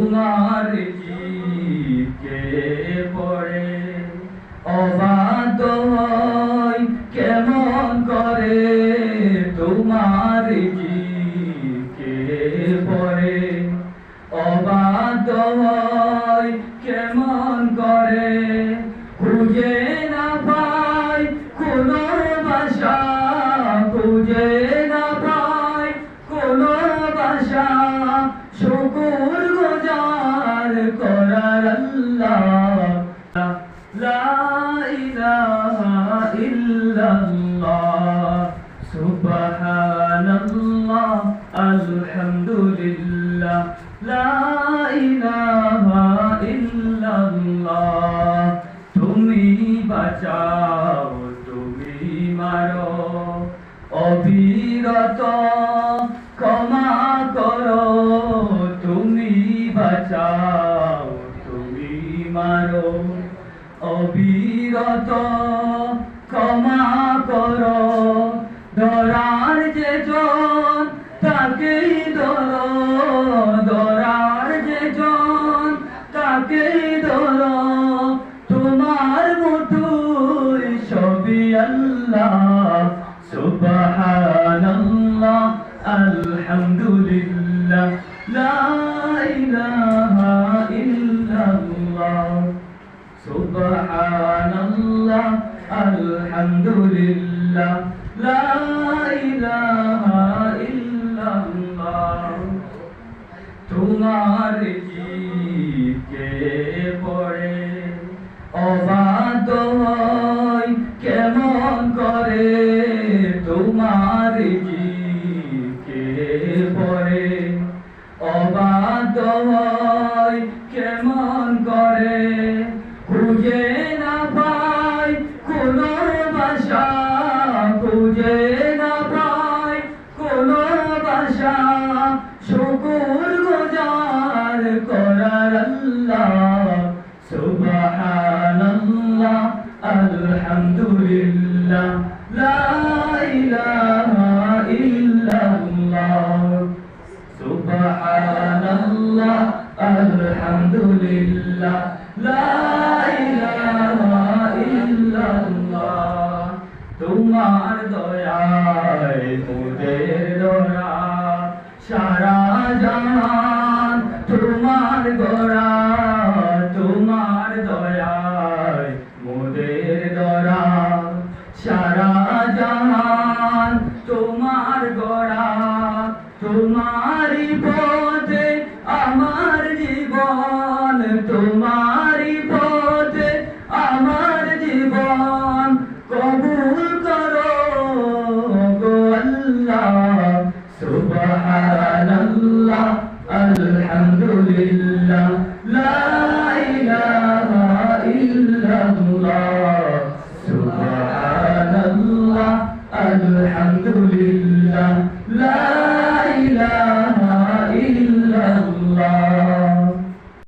তোমার জিকে পড়ে অবাধ্য হয় কেমন করে তোমার জিকে পড়ে অবাধ্য হয় কেমন করে খুঁজে না পাই কোনো ভাষা খুঁজে না পাই কোনো ভাষা শুকুর গুজার করার আল্লাহ লা ইলাহা ইল্লাল্লাহ সুবহানাল্লাহ আলহামদুলিল্লাহ লা ইলাহা ইল্লাল্লাহ তুমি বাঁচাও তুমি মারো অবিরত ক্ষমা করো তুমি বাঁচাও তুমি মারো অবিরত ক্ষমা করো ধরার যে জন তাকেই ধরো ধরার যে জন তাকেই ধরো তোমার মুঠোয় সবই আল্লাহ সুবহানাল্লাহ আলহামদুলিল্লাহ লা ইলাহা ইল্লাল্লাহ সুবহানাল্লাহ আলহামদুলিল্লাহ লা ইলাহা ইল্লাল্লাহ তোমার জিকে পড়ে অবাধ্য হয় কেমন করে তোমার জিকে পড়ে অবাধ্য হয় কেমন করে খুঁজে না পাই কোনো ভাষা খুঁজে না পাই কোনো ভাষা শুকুর গুজার করার আল্লাহ সুবহানাল্লাহ আলহামদুলিল্লাহ লা ইলাহা ইল্লাল্লাহ সুবহানাল্লাহ আলহামদুলিল্লাহ লা ইলাহা ইল্লাল্লাহ তোমার দয়ায় মোদের দয়া সারা জাহান তোমার গড়া তোমার দয়ায় মোদের দয়া সারা জাহান তোমার গড়া তোমারই পথে আমার জীবন